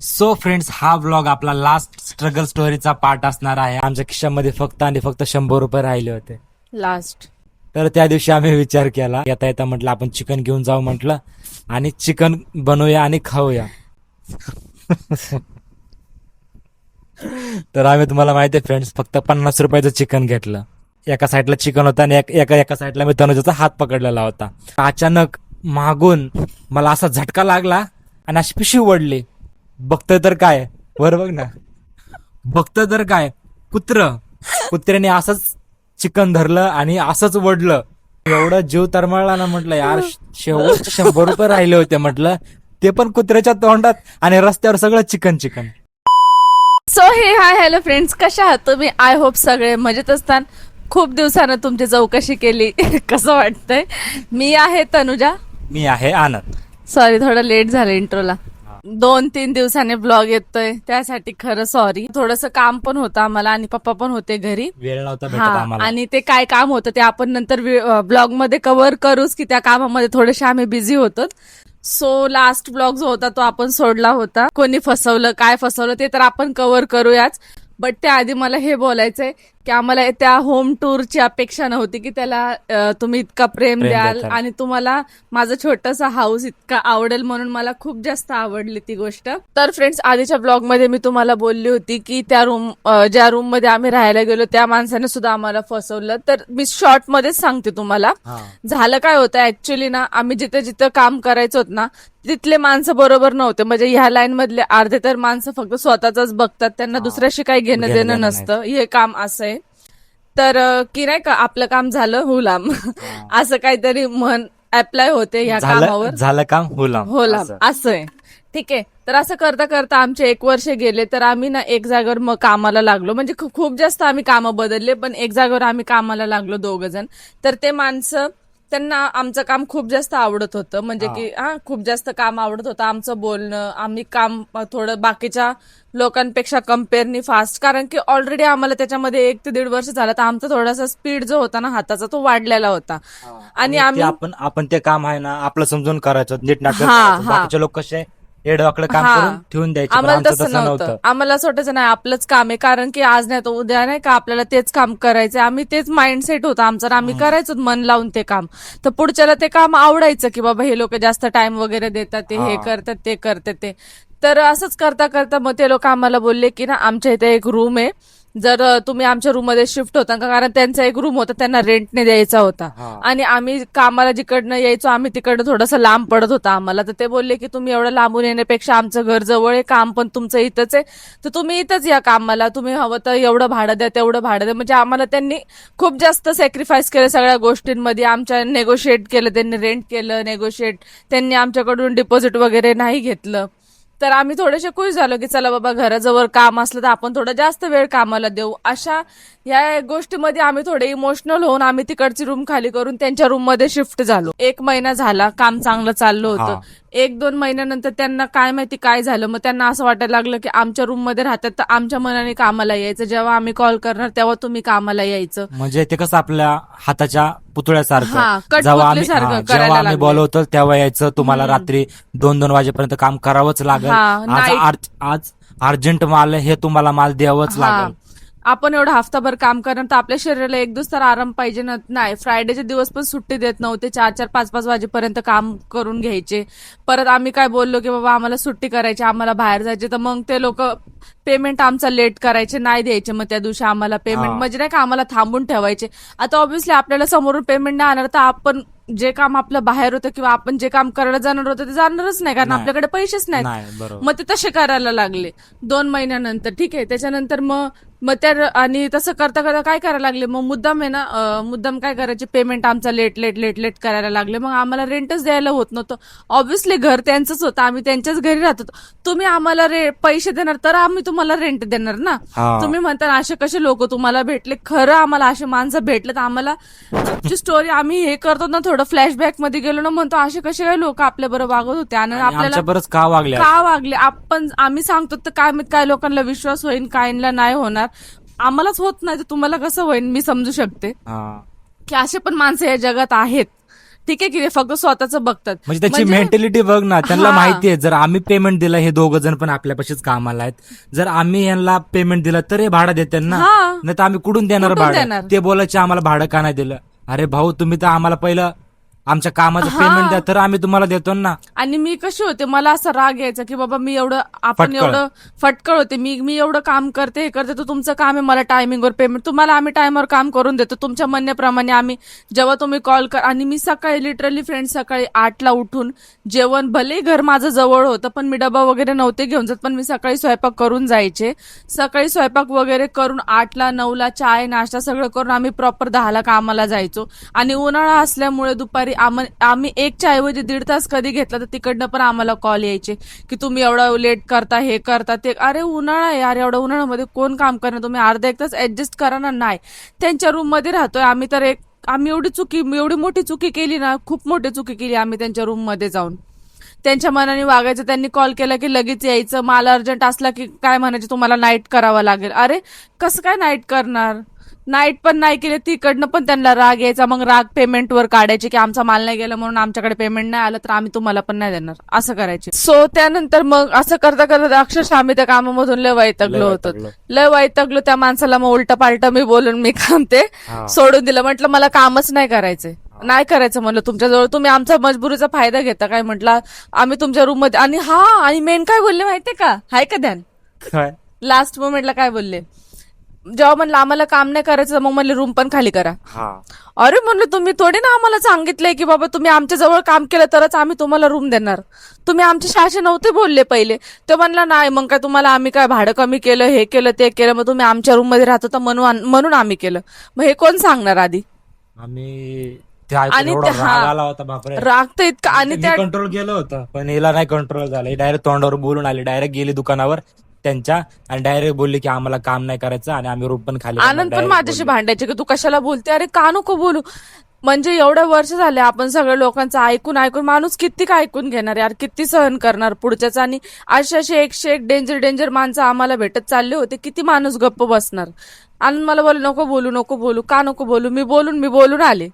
So friends, हा vlog आपला last struggle स्टोरीचा part असणार आहे. आमच्या खिशामध्ये फक्त आणि फक्त 100 रुपये राहिले होते लास्ट. तर त्या दिवशी आम्ही विचार केला, येता येता म्हटलं आपण चिकन घेऊन जाऊ म्हटलं आणि चिकन बनवूया आणि खाऊया. तर आम्ही, तुम्हाला माहिती आहे फ्रेंड्स, फक्त 50 रुपयाचं चिकन घेतलं. एका साईडला चिकन होता आणि एका साईडला मी तनुजाचा हात पकडलेला होता. अचानक मागून मला असा झटका लागला आणि अशी पिशवी ओढली. बघतोय तर काय, वर बघ ना, बघतोय तर काय, कुत्र्याने असंच चिकन धरलं आणि असंच ओढलं. एवढं जीव तरमळला ना, म्हटलं यार शेवट 100 रुपये राहिले होते म्हटलं, ते पण कुत्र्याच्या तोंडात आणि रस्त्यावर सगळं चिकन. सो हे हाय हॅलो फ्रेंड्स, कशा आहात तुम्ही? आय होप सगळे मजेत असतात. खूप दिवसानं तुमची चौकशी केली. कसं वाटतंय? मी आहे तनुजा. मी आहे आनंद. सॉरी, थोडं लेट झालं इंट्रोला. 2-3 दिवसाने ब्लॉग येतोय त्यासाठी खरं सॉरी. थोडंसं काम पण होतं आम्हाला आणि पप्पा पण होते घरी. वेळ नव्हता भेटत हा, आम्हाला. आणि ते काय काम होतं ते आपण नंतर ब्लॉग मध्ये कव्हर करूच, की त्या कामामध्ये थोडेसे आम्ही बिझी होतो. सो लास्ट ब्लॉग जो होता तो आपण सोडला होता. कोणी फसवलं, काय फसवलं ते तर आपण कव्हर करूयाच. बट त्याआधी मला हे बोलायचंय की आम्हाला त्या होम टूरची अपेक्षा नव्हती की त्याला तुम्ही इतका प्रेम द्याल द्याल. आणि तुम्हाला माझं छोटंसं हाऊस इतका आवडेल, म्हणून मला खूप जास्त आवडली ती गोष्ट. तर फ्रेंड्स, आधीच्या ब्लॉग मध्ये मी तुम्हाला बोलली होती की त्या ज्या रूम मध्ये आम्ही राहायला गेलो त्या माणसाने सुद्धा आम्हाला फसवलं. तर मी शॉर्ट मध्येच सांगते तुम्हाला. झालं काय होतं, ऍक्च्युली ना, आम्ही जिथे जिथं काम करायचं होत ना, तिथले माणसं बरोबर नव्हते. म्हणजे ह्या लाईन मधले अर्धे तर माणसं फक्त स्वतःच बघतात, त्यांना दुसऱ्याशी काही घेणं देणं नसतं. हे काम असं आहे. तर की नाही का, आपलं काम झालं हुलाम, असं काहीतरी म्हण अप्लाय होते ह्या कामावर. झालं काम हुलाम असं आहे. ठीक आहे. तर असं करता करता आमचे 1 वर्ष गेले. तर आम्ही ना एक जागेवर मग कामाला लागलो. म्हणजे खूप जास्त आम्ही कामं बदलले, पण एक जागेवर आम्ही कामाला लागलो 2 जण. तर ते माणसं, त्यांना आमचं काम खूप जास्त आवडत होतं. म्हणजे की खूप जास्त काम आवडत होतं, आमचं बोलणं. आम्ही काम थोडं बाकीच्या लोकांपेक्षा कम्पेअरनी फास्ट, कारण की ऑलरेडी आम्हाला त्याच्यामध्ये 1 ते 1.5 वर्ष झालं. तर आमचा थोडासा स्पीड जो होता ना हाताचा, तो वाढलेला होता. आणि आम्ही आपण ते काम आहे ना आपलं समजून करायचं, नीट नाटक. बाकीचे लोक कसे एडवाकडे काम करून ठेवून द्यायचे, आम्हाला तसं नव्हतं. आम्हाला असं वाटायचं नाही आपलंच काम आहे, कारण की आज नाही तर उद्या नाही का आपल्याला तेच काम करायचंय. आम्ही तेच माइंडसेट होतं आमचं, आम्ही करायचो मन लावून ते काम. तर पुढच्याला ते काम आवडायचं की बाबा हे लोक जास्त टाइम वगैरे देतात, ते हे करतात ते करतात ते. तर असंच करता करता मग ते लोक आम्हाला बोलले की ना, आमच्या इथे एक रूम आहे, जर तुम्ही आमच्या रूम मध्ये शिफ्ट होता का, कारण त्यांचा एक रूम होता त्यांना रेंटने द्यायचा होता. आणि आम्ही कामाला जिकडनं यायचो, आम्ही तिकडनं थोडंसं लांब पडत होता आम्हाला. तर ते बोलले की तुम्ही एवढं लांबून येण्यापेक्षा आमचं घर जवळ आहे, काम पण तुमचं इथंच आहे, तर तुम्ही इथंच या कामाला. तुम्ही हवं तर एवढं भाडं द्या, तेवढं भाडं द्या. म्हणजे आम्हाला त्यांनी खूप जास्त सॅक्रिफाईस केलं सगळ्या गोष्टींमध्ये. आमच्या नेगोशिएट केलं त्यांनी, रेंट केलं नेगोशिएट त्यांनी, आमच्याकडून डिपॉझिट वगैरे नाही घेतलं. तर आम्ही थोडेसे खुश झालो की चला बाबा, घराजवळ काम असलं तर आपण थोडा जास्त वेळ कामाला देऊ. अशा या गोष्टीमध्ये आम्ही थोडे इमोशनल होऊन आम्ही तिकडची रूम खाली करून त्यांच्या रूम मध्ये शिफ्ट झालो. 1 महिना झाला, काम चांगलं चाललं होतं. 1-2 महिन्यानंतर त्यांना काय माहिती काय झालं, मग त्यांना असं वाटायला लागलं की आमच्या रूम मध्ये राहतात तर आमच्या मनाने कामाला यायचं, जेव्हा आम्ही कॉल करणार तेव्हा तुम्ही कामाला यायचं. म्हणजे ते कसं आपल्या हाताच्या पुतळ्यासारखं, जेव्हा आम्ही बोलवतो तेव्हा यायचं. तुम्हाला रात्री 2-2 वाजेपर्यंत काम करावंच लागेल. आज अर्जंट माल हे तुम्हाला माल द्यावंच लागेल. आपण एवढं हफ्ताभर काम करणार तर आपल्या शरीराला 1 दिवस तर आराम पाहिजे ना. नाही, फ्रायडेचे दिवस पण सुट्टी देत नव्हते. 4-4, 5-5 वाजेपर्यंत काम करून घ्यायचे. परत आम्ही काय बोललो की बाबा आम्हाला सुट्टी करायची, आम्हाला बाहेर जायचे, तर मग ते लोक पेमेंट आमचा लेट करायचे, नाही द्यायचे. मग त्या दिवशी आम्हाला पेमेंट म्हणजे नाही का आम्हाला थांबून ठेवायचे. आता ऑब्व्हियसली आपल्याला समोरून पेमेंट नाही आणणार तर आपण जे काम आपलं बाहेर होतं किंवा आपण जे काम करायला जाणार होतं ते जाणारच नाही, कारण आपल्याकडे पैसेच नाहीत. मग ते तसे करायला लागले 2 महिन्यानंतर. ठीक आहे. त्याच्यानंतर मग त्या आणि तसं करता करता काय करायला लागले, मग मुद्दाम आहे ना, मुद्दाम काय करायचे, पेमेंट आमचा लेट करायला लागले. मग आम्हाला रेंटच द्यायला होत नव्हतं. ऑब्व्हियसली घर त्यांचंच होतं, आम्ही त्यांच्याच घरी राहत होतो. तुम्ही आम्हाला पैसे देणार तर आम्ही तुम्हाला रेंट देणार ना. तुम्ही म्हणता असे कसे लोक तुम्हाला भेटले. खरं आम्हाला असे माणसं भेटले तर आम्हाला स्टोरी आम्ही हे करतो ना, थोडं फ्लॅशबॅक मध्ये गेलो ना, म्हणतो असे कसे काय लोक आपल्या बरोबर वागत होते आणि आपल्याला बरंच का वागले आम्ही सांगतो तर काय लोकांना विश्वास होईल, काहींना नाही होणार. आम्हालाच होत नाही तर तुम्हाला कसं होईल, मी समजू शकते की असे पण माणसं या जगात आहेत. ठीक आहे की ते फक्त स्वतःच बघतात. म्हणजे त्याची मेंटॅलिटी बघ ना, त्यांना माहिती आहे जर आम्ही पेमेंट दिलं हे दोघं जण पण आपल्यापाशीच कामाला आहेत, जर आम्ही यांना पेमेंट दिलं तर हे भाडं देतात ना, नाही तर आम्ही कुठून देणार भाडं? ते बोलायचे आम्हाला भाडं का नाही दिलं. अरे भाऊ, तुम्ही तर आम्हाला पहिलं आमच्या कामाचं पेमेंट द्या तर आम्ही तुम्हाला देतो ना. आणि मी कशी होते, मला असा राग यायचा की बाबा मी एवढं फटकळ होते, मी एवढं काम करते हे करते, तर तुमचं काम आहे मला टायमिंगवर पेमेंट, तुम्हाला आम्ही टायमवर काम करून देतो तुमच्या म्हणण्याप्रमाणे. आम्ही जेव्हा तुम्ही कॉल कर, आणि मी सकाळी लिटरली फ्रेंड सकाळी 8ला उठून जेवण, भले घर माझं जवळ होतं पण मी डबा वगैरे नव्हते घेऊन जात, पण मी सकाळी स्वयंपाक करून जायचे. सकाळी स्वयंपाक वगैरे करून 8ला 9ला चाय नाश्ता सगळं करून आम्ही प्रॉपर 10ला कामाला जायचो. आणि उन्हाळा असल्यामुळे दुपारी आम्ही 1च्या ऐवजी 1.5 तास कधी घेतला तर तिकडनं पण आम्हाला कॉल यायचे की तुम्ही एवढा लेट करता, हे करता ते. अरे उन्हाळा आहे यार, एवढ्या उन्हाळ्यामध्ये कोण काम करणार, तुम्ही अर्धा 1 तास ऍडजस्ट करा ना. नाही, त्यांच्या रूम मध्ये राहतोय आम्ही, तर आम्ही एवढी मोठी चुकी केली ना, खूप मोठी चुकी केली आम्ही त्यांच्या रूम मध्ये जाऊन. त्यांच्या मनाने वागायचं, त्यांनी कॉल केला की लगेच यायचं, मला अर्जंट असला की काय म्हणायचे तुम्हाला नाईट करावं लागेल. अरे कसं काय नाईट करणार, नाईट पण नाही केले, तिकडनं पण त्यांना राग यायचा. मग राग पेमेंटवर काढायचे की आमचा माल नाही गेला म्हणून आमच्याकडे पेमेंट नाही आलं तर आम्ही तुम्हाला पण नाही देणार, असं करायचे. सो त्यानंतर मग असं करता करता अक्षरशः आम्ही त्या कामामधून लय वैतागलो होतो. लय वैतागलो त्या माणसाला. मग उलट पालट मी बोलून मी काम ते सोडून दिलं. म्हटलं मला कामच नाही करायचंय, नाही करायचं म्हणलं तुमच्याजवळ, तुम्ही आमचा मजबुरीचा फायदा घेता काय. म्हटलं आम्ही तुमच्या रूम मध्ये, आणि मेन काय बोलले माहितीये का, हाय का ध्यान, लास्ट मोमेंटला काय बोलले, जेव्हा म्हणलं आम्हाला काम नाही करायचं मग म्हणले रूम पण खाली करा. अरे म्हणलं तुम्ही थोडी ना आम्हाला सांगितलंय की बाबा तुम्ही आमच्या जवळ काम केलं तरच आम्ही तुम्हाला रूम देणार, तुम्ही आमच्या शाळे नव्हते बोलले पहिले. ते म्हणला नाही, मग काय तुम्हाला आम्ही काय भाडं कमी केलं, हे केलं ते केलं, मग तुम्ही आमच्या रूम मध्ये राहतो तर म्हणून आम्ही केलं. मग हे कोण सांगणार आधी. आम्ही आणि राग तर इतका, आणि त्या कंट्रोल केलं होतं पण हिला नाही कंट्रोल झालं. डायरेक्ट तोंडावर बोलून आली, डायरेक्ट गेली दुकानावर त्यांच्या आणि डायरेक्ट बोलली की आम्हाला काम नाही करायचं आणि आम्ही रूम पण खाली. आनंद पण माझ्याशी भांडायचे की तू कशाला बोलते, अरे का नको बोलू. म्हणजे एवढं वर्ष झाले आपण सगळ्या लोकांचं ऐकून माणूस किती काय ऐकून घेणार यार, किती सहन करणार पुढच्याच. आणि असे 101 डेंजर माणसं आम्हाला भेटत चालले होते, किती माणूस गप्प बसणार. आनंद मला बोल नको बोलू, का नको बोलू, मी बोलून आले,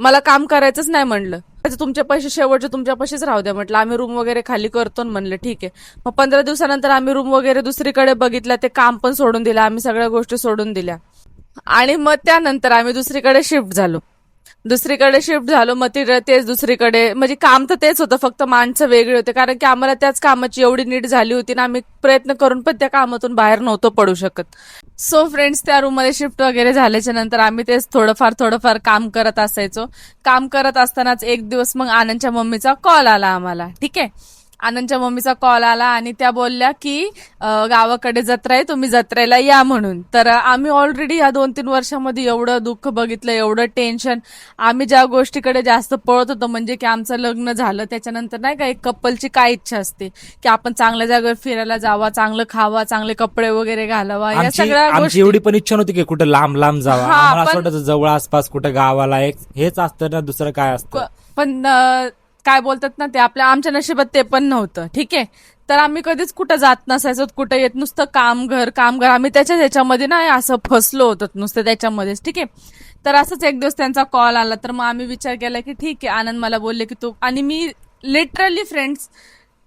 मला काम करायचंच नाही म्हणलं. तुमचे पैसे शेवटचे तुमच्या पैसेच राहू द्या म्हटलं, आम्ही रूम वगैरे खाली करतो म्हणलं ठीक आहे. मग 15 दिवसानंतर आम्ही रूम वगैरे दुसरीकडे बघितला, ते काम पण सोडून दिलं, आम्ही सगळ्या गोष्टी सोडून दिल्या. आणि मग त्यानंतर आम्ही दुसरीकडे शिफ्ट झालो. मग तेच दुसरीकडे, म्हणजे काम तर तेच होतं, फक्त माणसं वेगळे होते, कारण की आम्हाला त्याच कामाची एवढी नीड झाली होती ना, आम्ही प्रयत्न करून पण त्या कामातून बाहेर नव्हतो पडू शकत. सो फ्रेंड्स, त्या रूम मध्ये शिफ्ट वगैरे झाल्याच्या नंतर आम्ही तेच थोडंफार काम करत असायचो. काम करत असतानाच एक दिवस मग आनंदच्या मम्मीचा कॉल आला आम्हाला. ठीक आहे, आनंदच्या मम्मीचा कॉल आला आणि त्या बोलल्या की गावाकडे जत्रा आहे, तुम्ही जत्रेला या म्हणून. तर आम्ही ऑलरेडी या 2-3 वर्षामध्ये एवढं दुःख बघितलं, एवढं टेन्शन. आम्ही ज्या गोष्टीकडे जास्त पळत होतो म्हणजे की आमचं लग्न झालं त्याच्यानंतर नाही का, एक कपलची काय इच्छा असते की आपण चांगल्या जागेवर फिरायला जावा, चांगलं खावा, चांगले कपडे वगैरे घालावा, या सगळ्या गोष्टी. एवढी पण इच्छा नव्हती की कुठे लांब जावा, आम्हाला असं वाटतं जवळ आसपास कुठे गावाला हेच असतं ना, दुसरं काय असतं. पण काय बोलतात ना, ते आमच्या नशिबात ते पण नव्हतं. ठीक आहे, तर आम्ही कधीच कुठं जात नसायचो, कुठं येत, नुसतं काम घर. आम्ही त्याच्यामध्ये नाही असं फसलो होतो नुसतं त्याच्यामध्येच. ठीक आहे, तर असंच एक दिवस त्यांचा कॉल आला, तर मग आम्ही विचार केला की ठीक आहे. आनंद मला बोलले की तू, आणि मी लिटरली फ्रेंड्स,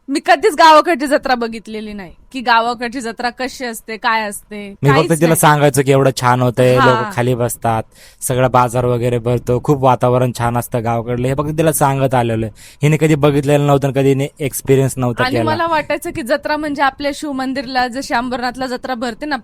मी कधीच गावाकडची जत्रा बघितलेली नाही की गावाकडची जत्रा कशी असते, काय असते. मी फक्त तिला सांगायचो की एवढं छान होतंय, लोक खाली बसतात, सगळं बाजार वगैरे भरतो, खूप वातावरण छान असतं गावाकडलं, हे फक्त तिला सांगत आलेलं. हिने कधी बघितलेलं नव्हतं, कधी एक्सपिरियन्स नव्हता. आणि मला वाटायचं की जत्रा म्हणजे आपल्या शिव मंदिरला जशी अंबरनाथला जत्रा भरते ना,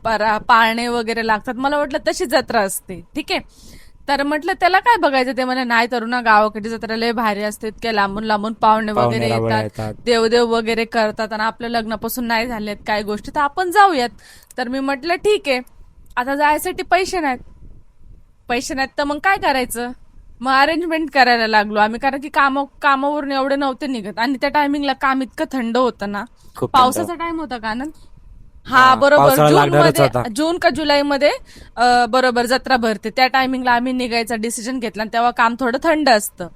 पाळणे वगैरे लागतात, मला वाटलं तशी जत्रा असते. ठीक आहे, तर म्हटलं त्याला काय बघायचं, ते म्हणे नाही तरुणा, गावाकडची जत्रा लय भारी असते, इतक्या लांबून पाहुणे वगैरे येतात, देवदेव वगैरे करतात, आणि आपल्या लग्नापासून नाही झालेत काय गोष्टी, तर आपण जाऊयात. तर मी म्हटलं ठीक आहे, आता जायसाठी पैसे नाहीत तर मग काय करायचं. मग अरेंजमेंट करायला लागलो आम्ही, कारण की कामावरून एवढे नव्हते निघत, आणि त्या टायमिंगला काम इतकं थंड होतं ना, पावसाचा टाइम होता का आनंद. बरोबर जून का जुलैमध्ये बरोबर जत्रा भरते, त्या टायमिंगला आम्ही निघायचा डिसिजन घेतला, आणि तेव्हा काम थोडं थंड असतं.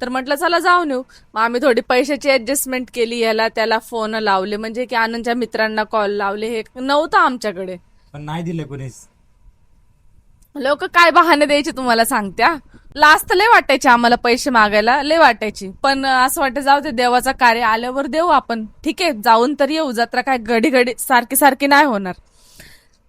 तर म्हटलं चला जाऊन येऊ. मग आम्ही थोडी पैशाची ऍडजस्टमेंट केली, याला त्याला फोन लावले, म्हणजे की आनंदच्या मित्रांना कॉल लावले, हे नव्हतं आमच्याकडे, पण नाही दिले कोणीच. लोक काय बहाणे द्यायचे तुम्हाला सांगत्या. लास्ट लय वाटायची आम्हाला पैसे मागायला, लय वाटायची. पण असं वाटतं जाऊ दे, देवाचं कार्य आल्यावर देऊ आपण. ठीक आहे, जाऊन तर येऊ. जत्रा काय घडी घडी सारखी सारखी नाही होणार.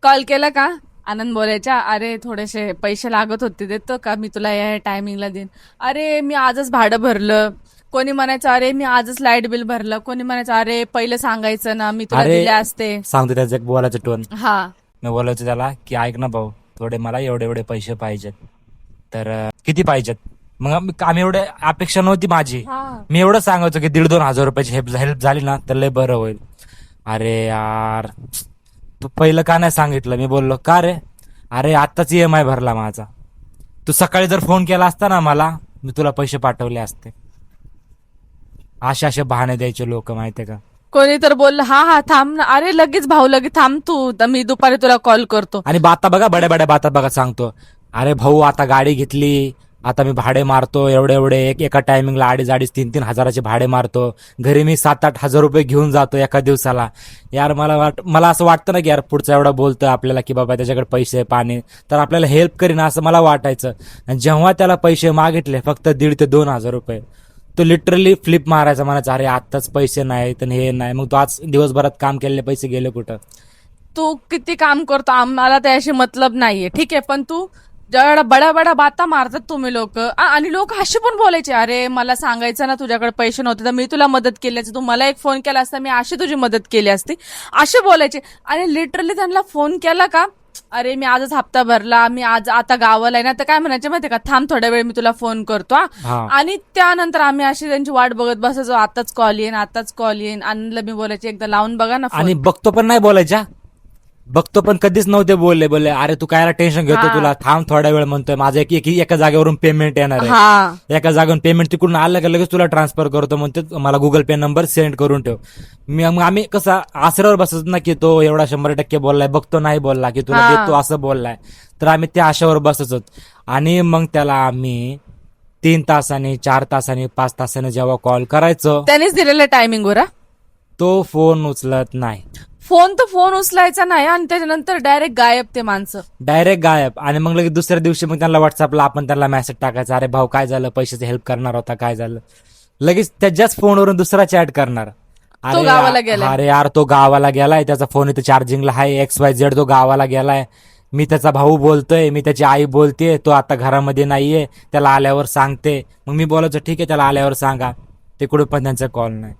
कॉल केला का आनंद बोलायच्या, अरे थोडेसे पैसे लागत होते, देतो का, मी तुला या टायमिंगला देईन. अरे मी आजच भाडं भरलं. कोणी म्हणायचं अरे मी आजच लाईट बिल भरलं. कोणी म्हणायचं अरे पहिलं सांगायचं ना, मी तुला अरे, दिले असते. सांगतो त्याचं एक बोलायचं टोन. हा, मी बोलायचो त्याला की ऐक ना भाऊ, थोडे मला एवढे एवढे पैसे पाहिजेत. तर किती पाहिजेत? मग आम्ही एवढे अपेक्षा नव्हती माझी. हा. मी एवढं सांगायचो की 1,500-2,000 रुपयाची हेल्प झाली ना तर लय बरं होईल. अरे यार, तू पहिलं का नाही सांगितलं? मी बोललो का रे? अरे आत्ताच EMI भरला माझा. तू सकाळी जर फोन केला असता ना मला, मी तुला पैसे पाठवले असते. असे बहाणे द्यायचे लोक, माहितीये का. कोणी तर बोललं हा हा थांब ना, अरे लगेच भाऊ लगेच थांब तू, तर मी दुपारी तुला कॉल करतो. आणि बाता बघा, बड्या बड्या बाता बघा सांगतो. अरे भाऊ, आता गाडी घेतली, आता मी भाडे मारतो एवढे एवढे, एका टायमिंगला 2,500 3,000 हजाराचे भाडे मारतो. घरी मी 7,000-8,000 हजार रुपये घेऊन जातो एका दिवसाला. यार मला असं वाटतं ना की यार पुढचा एवढा बोलतोय आपल्याला की बाबा त्याच्याकडे पैसे पाणी, तर आपल्याला हेल्प करीन असं मला वाटायचं. आणि जेव्हा त्याला पैसे मागितले फक्त 1,500 ते 2,000 रुपये, तो लिटरली फ्लिप मारायचा, म्हणायचा अरे आत्ताच पैसे नाहीत आणि हे नाही. मग तो आज दिवसभरात काम केलेले पैसे गेले कुठं? तू किती काम करतो आम्हाला त्याशी मतलब नाहीये, ठीक आहे, पण तू जेवढा बडा बडा बाता मारतात तुम्ही लोक. आणि लोक असे पण बोलायचे, अरे मला सांगायचं ना तुझ्याकडे पैसे नव्हते तर मी तुला मदत केली असती, तू मला एक फोन केला असता मी अशी तुझी मदत केली असती, असे बोलायचे. आणि लिटरली त्यांना फोन केला का, अरे मी आजच हप्ता भरला, मी आज आता गावाला आहे ना, तर काय म्हणायचे माहितीये का, थांब थोड्या वेळ मी तुला फोन करतो. हा. आणि त्यानंतर आम्ही अशी त्यांची वाट बघत बसायचो, आताच कॉल येईन आताच कॉल येईन. आनंदला मी बोलायचे एकदा लावून बघा ना आणि फोन. बघतो पण नाही बोलायच्या, बघतो पण कधीच नव्हते बोलले अरे तू काय टेन्शन घेतो, हा. तुला थांब थोड्या वेळ म्हणतोय, माझं एका जागेवरून पेमेंट येणार आहे, हा, एका जागेवरून पेमेंट तिकडून आलं का लगेच तुला ट्रान्सफर करतो म्हणते, मला गुगल पे नंबर सेंड करून ठेव. मग आम्ही कसं आसऱ्यावर बसत ना की तो एवढा 100% बोललाय, बघतो नाही बोलला की तुला हा. देतो असं बोललाय, तर आम्ही त्या आशावर बसत होत. आणि मग त्याला आम्ही 3 तासांनी 4 तासांनी 5 तासांनी जेव्हा कॉल करायचो, त्यानेच दिलेल्या टायमिंगवर तो फोन उचलत नाही. फोन उचलायचा नाही आणि त्याच्यानंतर डायरेक्ट गायब ते माणसं. डायरेक्ट गायब. आणि मग लगेच दुसऱ्या दिवशी मग त्यांना व्हॉट्सअपला आपण त्यांना मेसेज टाकायचा, अरे भाऊ काय झालं, पैशाची हेल्प करणार होता, काय झालं. लगेच त्याच्याच फोनवरून दुसरा चॅट करणार, तो गावाला गेलाय. अरे यार तो गावाला गेलाय, त्याचा फोन इथे चार्जिंगला आहे, XYZ तो गावाला गेलाय, मी त्याचा भाऊ बोलतोय, मी त्याची आई बोलतेय, तो आता घरामध्ये नाहीये, त्याला आल्यावर सांगते. मग मी बोलायचो ठीक आहे, त्याला आल्यावर सांगा. तिकडून पण त्यांचा कॉल नाही.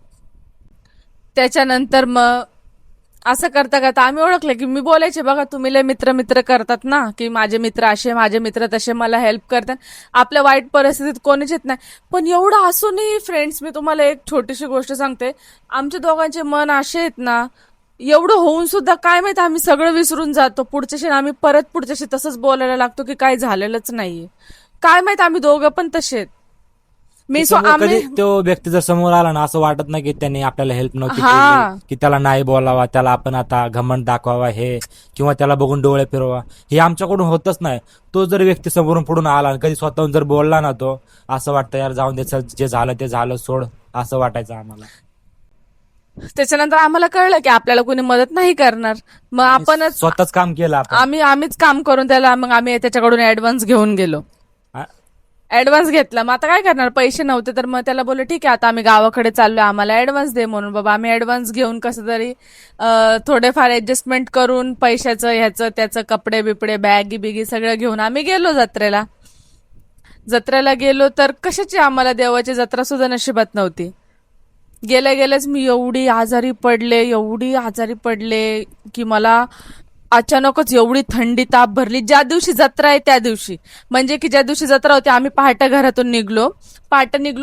त्याच्यानंतर मग असं करता करता आम्ही ओळखलं की मी बोलायचे, बघा तुम्ही लय मित्र करतात ना, की माझे मित्र असे माझे मित्र तसे मला हेल्प करतात, आपल्या वाईट परिस्थितीत कोणीच येत नाही. पण एवढं असूनही फ्रेंड्स, मी तुम्हाला एक छोटीशी गोष्ट सांगते, आमच्या दोघांचे मन असे आहेत ना, एवढं होऊन सुद्धा काय माहित आम्ही सगळं विसरून जातो. पुढच्याशी आम्ही परत पुढच्याशी तसंच बोलायला लागतो की काय झालेलंच नाहीये. काय माहित आम्ही दोघं पण तसे आहेत. कधी तो व्यक्ती जर समोर आला ना, असं वाटत नाही की त्यांनी आपल्याला हेल्प नव्हती हा. केली, की त्याला नाही बोलावा, त्याला आपण आता घमंड दाखवावा हे, किंवा त्याला बघून डोळे फिरवा, हे आमच्याकडून होतच नाही. तो जर व्यक्ती समोरून पुढून आला कधी स्वतःहून जर बोलला ना, तो असं वाटतं यार जाऊन दे, चल जे झालं ते झालं, सोड, असं वाटायचं आम्हाला. त्याच्यानंतर आम्हाला कळलं की आपल्याला कोणी मदत नाही करणार, मग आपणच स्वतःच काम केलं आपण. आम्हीच काम करून त्याला, मग आम्ही त्याच्याकडून ऍडव्हान्स घेऊन गेलो. ऍडव्हान्स घेतला, मग आता काय करणार, पैसे नव्हते तर मग त्याला बोलले ठीक आहे आता आम्ही गावाकडे चाललोय, आम्हाला ऍडव्हान्स दे म्हणून. बाबा आम्ही ऍडव्हान्स घेऊन कसं तरी थोडेफार ऍडजस्टमेंट करून पैशाचं ह्याचं त्याचं कपडे बिपडे बॅगी बिगी सगळं घेऊन आम्ही गेलो जत्रेला गेलो. तर कशाची आम्हाला देवाची जत्रा सुद्धा नशिबात नव्हती. गेल्याच मी एवढी आजारी पडले की मला अचानकच एवढी थंडी ताप भरली. ज्या दिवशी जत्रा आहे त्या दिवशी, म्हणजे की ज्या दिवशी जत्रा होती आम्ही पहाटे घरातून निघलो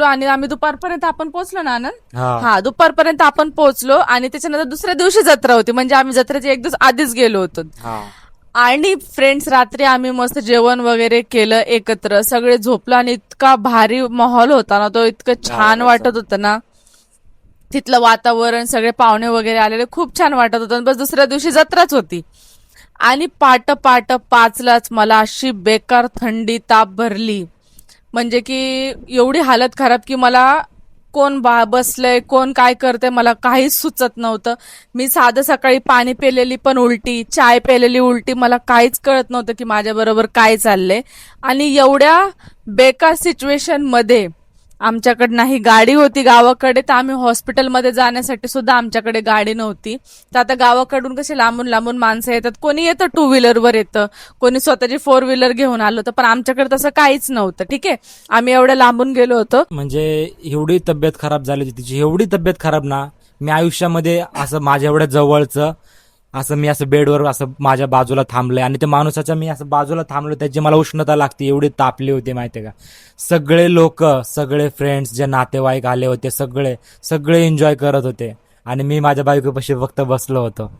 आणि आम्ही दुपारपर्यंत आपण पोहोचलो ना आनंद. हा, दुपारपर्यंत आपण पोहोचलो आणि त्याच्यानंतर दुसऱ्या दिवशी जत्रा होती, म्हणजे आम्ही जत्रेच्या एक दिवस आधीच गेलो होतो. आणि फ्रेंड्स रात्री आम्ही मस्त जेवण वगैरे केलं एकत्र, सगळे झोपलो आणि इतका भारी माहोल होता ना तो, इतकं छान वाटत होतं ना तिथलं वातावरण, सगळे पाहुणे वगैरे आलेले, खूप छान वाटत होतं. बस दुसऱ्या दिवशी जत्राच होती आणि पाट 5लाच मला अशी बेकार थंडी ताप भरली, म्हणजे की एवढी हालत खराब की मला कोण बसलंय, कोण काय करतंय मला काहीच सुचत नव्हतं. मी साधं सकाळी पाणी पेलेली पण उलटी, चाय पेलेली उलटी, मला काहीच कळत नव्हतं की माझ्या बरोबर काय चाललंय. आणि एवढ्या बेकार सिच्युएशन मध्ये आमच्याकडे नाही गाडी होती गावाकडे, तर आम्ही हॉस्पिटलमध्ये जाण्यासाठी सुद्धा आमच्याकडे गाडी नव्हती. तर आता गावाकडून कसे लांबून लांबून माणसं येतात, कोणी येतं 2 व्हीलरवर येतं, कोणी स्वतःची 4 व्हीलर घेऊन आलं होतं, पण आमच्याकडे तसं काहीच नव्हतं. ठीक आहे, आम्ही एवढ्या लांबून गेलो होतो. म्हणजे एवढी तब्येत खराब झाली होती तिची, एवढी तब्येत खराब ना, मी आयुष्यामध्ये असं माझ्या एवढ्या जवळचं असं मी असं बेडवर असं माझ्या बाजूला थांबलंय आणि त्या माणसाच्या मी असं बाजूला थांबलो, त्याची मला उष्णता लागते, एवढी तापली होती माहितीये का. सगळे लोक, सगळे फ्रेंड्स, जे नातेवाईक आले होते, सगळे सगळे एन्जॉय करत होते आणि मी माझ्या बायकोपाशी फक्त बसलो होतो.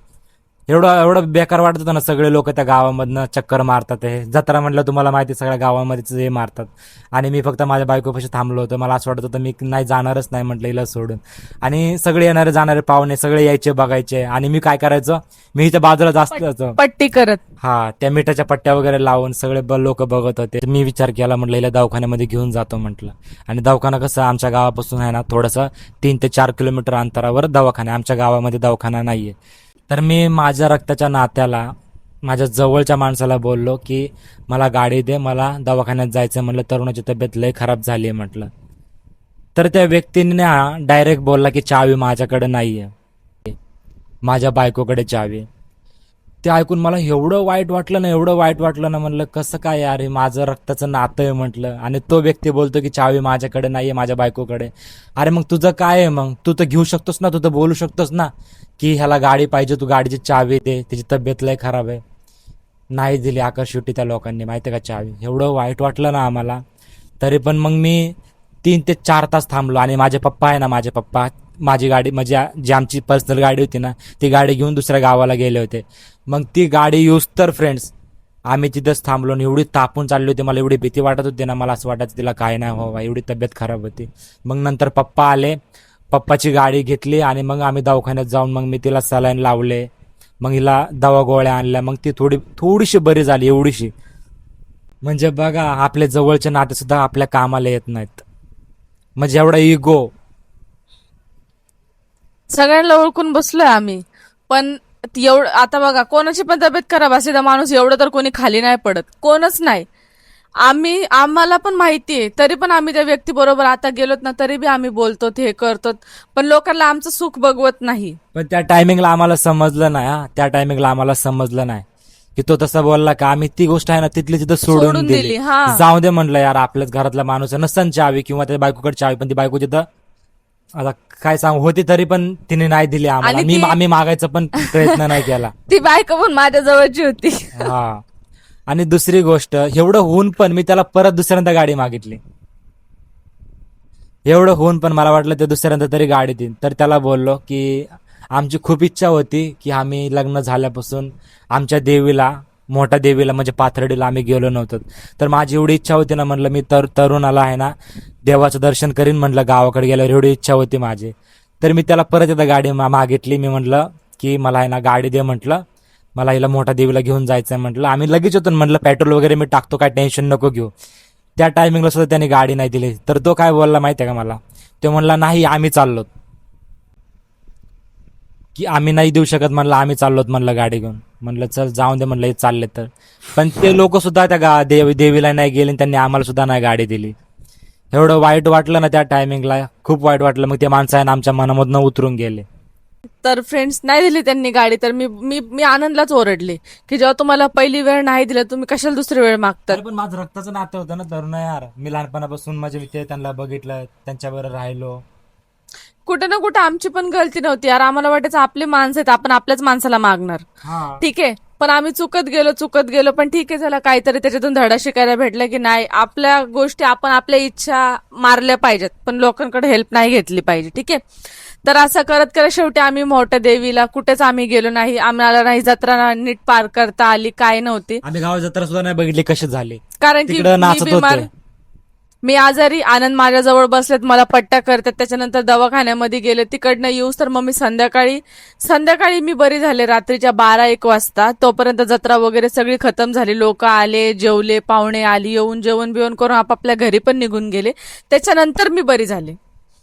एवढं एवढं बेकार वाटत होतं ना. सगळे लोक त्या गावामधनं चक्कर मारतात, हे जत्रा म्हटलं तुम्हाला माहिती, सगळ्या गावामध्येच हे मारतात आणि मी फक्त माझ्या बायकोपाशी थांबलो होतो. मला असं वाटत होतं मी नाही जाणारच नाही म्हटलं हिला सोडून. आणि सगळे येणारे जाणारे पाहुणे सगळे यायचे बघायचे आणि मी काय करायचो, मी इथं बाजूला जास्त होतो, पट्टी करत. हा, त्या मिठाच्या पट्ट्या वगैरे लावून सगळे लोक बघत होते. मी विचार केला, म्हटलं हिला दवाखान्यामध्ये घेऊन जातो म्हटलं. आणि दवाखाना कसं आमच्या गावापासून आहे ना, थोडंसं 3 ते 4 किलोमीटर अंतरावर दवाखाना, आमच्या गावामध्ये दवाखाना नाहीये. तर मी माझ्या रक्ताच्या नात्याला, माझ्या जवळच्या माणसाला बोललो की मला गाडी दे, मला दवाखान्यात जायचं म्हटलं, तरुणाची तब्येत लय खराब झाली आहे म्हटलं. तर त्या व्यक्तीने डायरेक्ट बोलला की चावी माझ्याकडे नाहीये, माझ्या बायकोकडे चावी. ते ऐकून मला एवढं वाईट वाटलं ना, एवढं वाईट वाटलं ना. म्हणलं कसं काय यार, हे माझं रक्ताचं नातं आहे म्हटलं, आणि तो व्यक्ती बोलतो की चावी माझ्याकडे नाहीये, माझ्या बायकोकडे. अरे मग तुझं काय आहे, मग तू तर घेऊ शकतोस ना, तू तर बोलू शकतोस ना की ह्याला गाडी पाहिजे, तू गाडीची चावी दे, त्याची तब्येत लय खराब आहे. नाही दिली आकाश शेवटी त्या लोकांनी माहितीये का चावी. एवढं वाईट वाटलं ना आम्हाला. तरी पण मग मी 3 ते 4 तास थांबलो आणि माझे पप्पा आहे ना, माझे पप्पा माझी गाडी, म्हणजे जी आमची पर्सनल गाडी होती ना, ती गाडी घेऊन दुसऱ्या गावाला गेले होते. मग ती गाडी यूज तर फ्रेंड्स आम्ही तिथंच थांबलो आणि एवढी तापून चालली होती, मला एवढी भीती वाटत होती ना, मला असं वाटायचं तिला काय नाही व्हावं, एवढी तब्येत खराब होती. मग नंतर पप्पा आले, पप्पाची गाडी घेतली आणि मग आम्ही दवाखान्यात जाऊन मग मी तिला सलाईन लावले, मग हिला दवा गोळ्या आणल्या, मग ती थोडीशी बरी झाली, एवढीशी. म्हणजे बघा, आपले जवळचे नाते सुद्धा आपल्या कामाला येत नाहीत. म्हणजे एवढा इगो. सगळ्यांना ओळखून बसलोय आम्ही, पण एवढं आता बघा, कोणाची पण तब्येत खराब असेल तर माणूस एवढं तर कोणी खाली नाही पडत, कोणच नाही. आम्हाला पण माहितीये, तरी पण आम्ही त्या व्यक्ती बरोबर आता गेलोत ना, तरी बी आम्ही बोलतो, हे करतो, पण लोकांना आमचं सुख बघवत नाही. पण त्या टायमिंगला आम्हाला समजलं नाही, त्या टायमिंगला आम्हाला समजलं नाही की तो तसा बोलला का. आम्ही ती गोष्ट आहे ना तिथली तिथं सोडून दिली. हा. जाऊ दे म्हणलं, यार आपल्याच घरातला माणूस आहे, नसन चावी किंवा त्या बायकोकडे चावी, पण ती बायको तिथं आता काय सांगू होती, तरी पण तिने नाही दिली आम्हाला. आम्ही मागायचा पण प्रयत्न नाही केला. ती बायको पण माझ्या जवळची होती. हा. आणि दुसरी गोष्ट, एवढं होऊन पण मी त्याला परत दुसऱ्यांदा गाडी मागितली. एवढं होऊन पण मला वाटलं ते दुसऱ्यांदा तरी गाडी देईन. तर त्याला बोललो की आमची खूप इच्छा होती की आम्ही लग्न झाल्यापासून आमच्या देवीला, मोठ्या देवीला म्हणजे पाथर्डीला आम्ही गेलो नव्हतो. तर माझी एवढी इच्छा होती ना, म्हणलं मी तरुणाला आहे ना देवाचं दर्शन करीन म्हटलं गावाकडे गेल्यावर, एवढी इच्छा होती माझी. तर मी त्याला परत एकदा गाडी मागितली. मी म्हटलं की मला आहे ना गाडी दे म्हटलं, मला हिला मोठ्या देवीला घेऊन जायचंय म्हटलं. आम्ही लगेच होतो म्हटलं, पेट्रोल वगैरे मी टाकतो, काय टेन्शन नको घेऊ. त्या टायमिंगला सुद्धा त्याने गाडी नाही दिली. तर तो काय बोलला माहितीये का मला, तो म्हणला नाही आम्ही चाललो, की आम्ही नाही देऊ शकत म्हणलं, आम्ही चाललोत म्हणलं गाडी घेऊन. म्हणलं चल जाऊन दे म्हणलं, हे चालले तर. पण ते लोक सुद्धा त्या देवीला नाही गेले, त्यांनी आम्हाला सुद्धा नाही गाडी दिली. एवढं वाईट वाटलं ना त्या टायमिंगला, खूप वाईट वाटलं. मग ते माणसं आहे ना आमच्या मनामधनं उतरून गेले. तर फ्रेंड्स नाही दिली त्यांनी गाडी, तर मी आनंदलाच ओरडले की जेव्हा तुम्हाला पहिली वेळ नाही दिलं, तुम्ही कशाला दुसरी वेळ मागतात. पण माझं रक्ताचं नातं होतं ना तरुण यार. मी लहानपणापासून माझे मित्र त्यांना बघितलं, त्यांच्याबरोबर राहिलो. कुठे ना कुठे आमची पण गलती नव्हती यार. आम्हाला वाटायचं आपले माणसं आहेत, आपण आपल्याच माणसाला मागणार. ठीक आहे, पण आम्ही चुकत गेलो. पण ठीक आहे, झालं काहीतरी त्याच्यातून धडा शिकायला भेटला की नाही, आपल्या गोष्टी आपण आपल्या इच्छा मारल्या पाहिजेत, पण लोकांकडे हेल्प नाही घेतली पाहिजे. ठीक आहे, तर असं करत करत शेवटी आम्ही मोठ्या देवीला कुठेच आम्ही गेलो नाही. आम्हाला नाही जत्रा नीट पार करता आली, काय नव्हती. आम्ही गावात जत्रा सुद्धा नाही बघितली कशी झाली, कारण की तिकडं नाचत होते. मी आजारी, आनंद माझ्याजवळ बसलेत, मला पट्ट्या करतात. त्याच्यानंतर दवाखान्यामध्ये गेले, तिकडनं येऊस तर मग मी संध्याकाळी मी बरी झाले, रात्रीच्या 12-1 वाजता. तोपर्यंत जत्रा वगैरे सगळी खतम झाली, लोक आले, जेवले, पाहुणे आली, येऊन जेवण बिवण करून आपापल्या घरी पण निघून गेले. त्याच्यानंतर मी बरी झाले.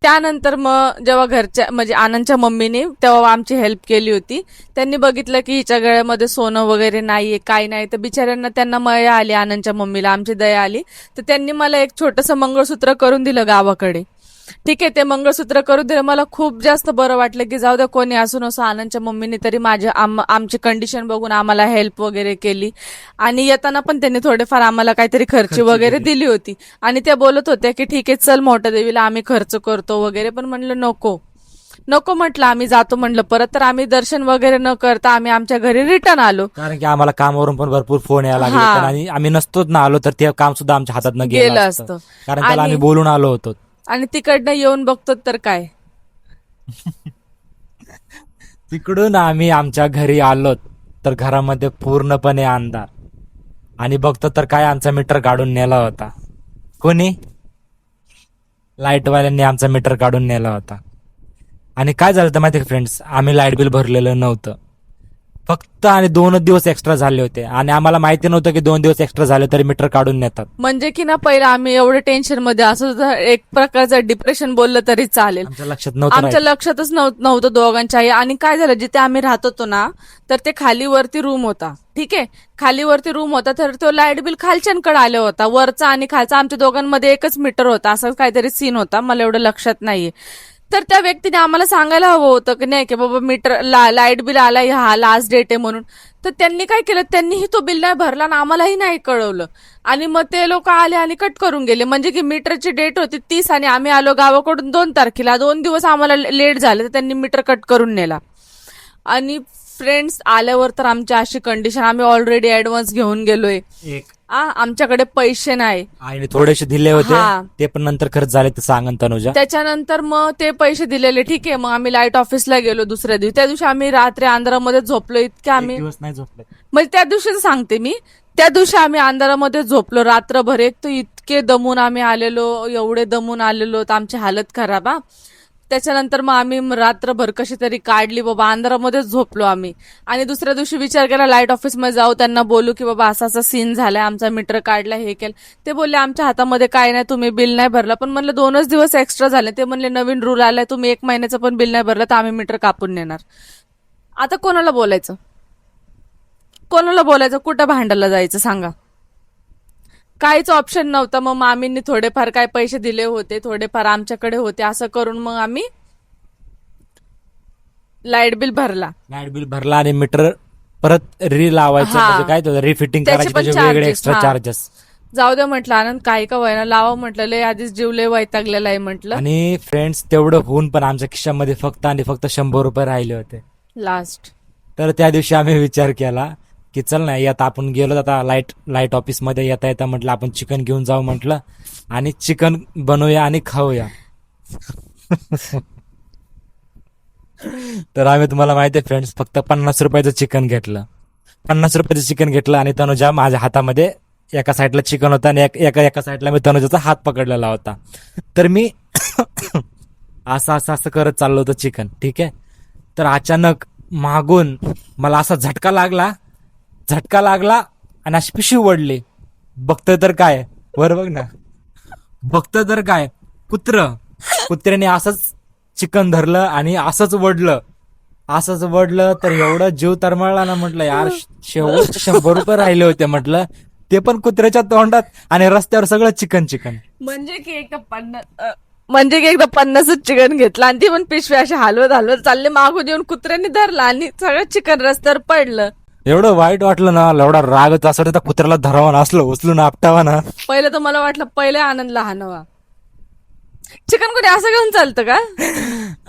त्यानंतर मग जेव्हा घरच्या म्हणजे आनंदच्या मम्मीने तेव्हा आमची हेल्प केली होती. त्यांनी बघितलं की हिच्या गळ्यामध्ये सोनं वगैरे नाहीये, काय नाही, तर बिचाऱ्यांना त्यांना मया आली, आनंदच्या मम्मीला आमची दया आली. तर त्यांनी मला एक छोटंसं मंगळसूत्र करून दिलं गावाकडे. ठीक आहे, ते मंगळसूत्र करून दिलं. मला खूप जास्त बरं वाटलं की जाऊ द्या, कोणी असून असं आनंदच्या मम्मीने तरी आमची कंडिशन बघून आम्हाला हेल्प वगैरे केली. आणि येताना पण त्यांनी थोडेफार आम्हाला काहीतरी खर्च वगैरे दिली होती. आणि त्या बोलत होत्या की ठीक आहे चल मोठ्या देवीला आम्ही खर्च करतो वगैरे, पण म्हणलं नको नको म्हटलं, आम्ही जातो म्हणलं परत. तर आम्ही दर्शन वगैरे न करता आम्ही आमच्या घरी रिटर्न आलो. कारण की आम्हाला कामावरून पण भरपूर फोन यायला लागले हा. पण आणि आम्ही नसतोच ना आलो तर ते काम सुद्धा आमच्या हातात गेलं गेलं असतं. असतं. कारण त्याला आणि- आम्ही बोलून आलो होतो. आणि तिकडनं येऊन बघतो तर काय, तिकडून आम्ही आमच्या घरी आलो तर घरामध्ये पूर्णपणे अंधार. आणि बघतो तर काय, आमचा मीटर काढून नेला होता. कोणी? लाईटवाल्यांनी आमचा मीटर काढून नेला होता. आणि काय झालं तर माहिती का फ्रेंड्स, आम्ही लाईट बिल भरलेलं नव्हतं फक्त, आणि 2 दिवस एक्स्ट्रा झाले होते. आणि आम्हाला माहिती नव्हतं की 2 दिवस एक्स्ट्रा झाले तरी मीटर काढून नेतात. म्हणजे की ना पहिलं आम्ही एवढे टेन्शन मध्ये असं एक प्रकारचं डिप्रेशन बोललं तरी चालेल. आमच्या लक्षात नव्हतं आमच्या राहिलं. लक्षातच नव्हतं दोघांच्याही. आणि काय झालं, जिथे आम्ही राहत होतो ना तर ते खाली वरती रूम होता. ठीक आहे, खाली वरती रूम होता, तर तो लाईट बिल खालच्यांकडे आलं होता, वरचा आणि खालचा आमच्या दोघांमध्ये एकच मीटर होता, असं काहीतरी सीन होता, मला एवढं लक्षात नाहीये. तर त्या व्यक्तीने आम्हाला सांगायला हवं होतं की नाही की बाबा मीटर लाईट बिल आलाय, हा लास्ट डेट आहे म्हणून. तर त्यांनी काय केलं, त्यांनीही तो बिल नाही भरला आणि आम्हालाही नाही कळवलं. आणि मग ते लोक आले आणि कट करून गेले. म्हणजे की मीटरची डेट होती 30 आणि आम्ही आलो गावाकडून 2 तारखेला. 2 दिवस आम्हाला लेट झाले, तर त्यांनी मीटर कट करून नेला. आणि फ्रेंड्स आल्यावर तर आमची अशी कंडिशन, आम्ही ऑलरेडी ऍडव्हान्स घेऊन गेलोय, आमच्याकडे पैसे नाही. आणि थोडेसे दिले होते, हा. ते पण नंतर खर्च झाले ते सांगन तनुजा. त्याच्यानंतर मग ते पैसे दिलेले, ठीक आहे. मग आम्ही लाईट ऑफिसला गेलो दुसऱ्या दिवशी. त्या दिवशी आम्ही रात्री अंधारामध्ये झोपलो, इतके आम्ही, एक दिवस नाही झोपले. म्हणजे त्या दिवशीच सांगते मी, त्या दिवशी आम्ही अंधारामध्ये झोपलो रात्रभर. एक तर इतके दमून आम्ही आलेलो, एवढे दमून आलेलो, तर आमची हालत खराब. त्याच्यानंतर मग आम्ही रात्रभर कशी तरी काढली बाबा, अंधारामध्येच झोपलो आम्ही. आणि दुसऱ्या दिवशी विचार केला लाईट ऑफिसमध्ये जाऊ, त्यांना बोलू की बाबा असा असा सीन झालाय, आमचा मीटर काढला, हे केलं. ते बोलले आमच्या हातामध्ये काय नाही, तुम्ही बिल नाही भरला. पण म्हणलं 2च दिवस एक्स्ट्रा झाले. ते म्हणले नवीन रूल आलाय, तुम्ही 1 महिन्याचं पण बिल नाही भरलं तर आम्ही मीटर कापून नेणार. आता कोणाला बोलायचं, कोणाला बोलायचं, कुठं भांडायला जायचं सांगा. काहीच ऑप्शन नव्हतं. मग मामींनी थोडेफार काय पैसे दिले होते, थोडेफार आमच्याकडे होते, असं करून मग आम्ही लाईट बिल भरला. लाईट बिल भरला आणि मीटर परत लावायचं, हा. म्हणजे काय रिफिटिंग त्याचे करायची, पण त्याचे वेगळे charges, एक्स्ट्रा हा. चार्जेस. जाऊ दे म्हटलं आनंद, काही का व्हायना लावा म्हटलं, लय आधीच जीव लय वैतागलेला आहे म्हटलं. आणि फ्रेंड्स तेवढं होऊन पण आमच्या खिशामध्ये फक्त आणि फक्त 100 रुपये राहिले होते लास्ट. तर त्या दिवशी आम्ही विचार केला की चल ना, आता आपण गेलो, आता लाईट ऑफिस मध्ये येता येता म्हटलं आपण चिकन घेऊन जाऊ म्हटलं, आणि चिकन बनवूया आणि खाऊया. तर आम्ही, तुम्हाला माहिती आहे फ्रेंड्स, फक्त 50 रुपयाचं चिकन घेतलं. 50 रुपयाचं चिकन घेतलं आणि तनुजा माझ्या हातामध्ये, एका साईडला चिकन होता आणि एका साईडला मी तनुजाचा हात पकडलेला होता. तर मी असं असं असं करत चाललो होतं चिकन. ठीक आहे, तर अचानक मागून मला असा झटका लागला आणि अशी पिशवी ओढली. बघतोय तर काय, वर बघ ना, बघतोय तर काय, कुत्र्याने असंच चिकन धरलं आणि असंच वडलं तर एवढं जीव तरमळला ना. म्हटलं यार, शेवट 100 रुपये राहिले होते म्हटलं, ते पण कुत्र्याच्या तोंडात, आणि रस्त्यावर सगळं चिकन. म्हणजे की एकदा 50च चिकन घेतलं आणि ती पण पिशवी अशी हलवत चालले, मागून येऊन कुत्र्याने धरला आणि सगळं चिकन रस्त्यावर पडलं. एवढं वाईट वाटलं ना, एवढा राग असं त्या कुत्र्याला धरावा ना, असलं उचलून आपटावा ना. पहिलं तर मला वाटलं पहिले आनंद लहान व्हा, चिकन कुठे असं घेऊन चालतं का.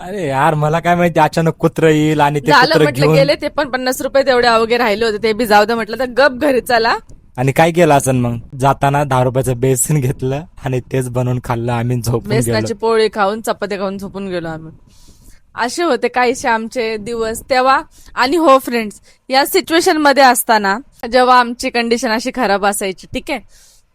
अरे यार, मला काय माहिती अचानक कुत्र येईल आणि ते झालं कुत्र म्हटलं, घेऊन. गेले ते पण 50 रुपये तेवढे अवघे राहिले होते, ते बी जाऊ दे म्हटलं, तर गप घरी चला. आणि काय केलं असं मग, जाताना 10 रुपयाचं बेसन घेतलं आणि तेच बनवून खाल्लं. आम्ही झोपून बेसनाची गेलो. पोळी खाऊन, चपात्या खाऊन झोपून गेलो आम्ही. असे होते काहीसे आमचे दिवस तेव्हा. आणि हो फ्रेंड्स, या सिच्युएशन मध्ये असताना जेव्हा आमची कंडिशन अशी खराब असायची, ठीक आहे,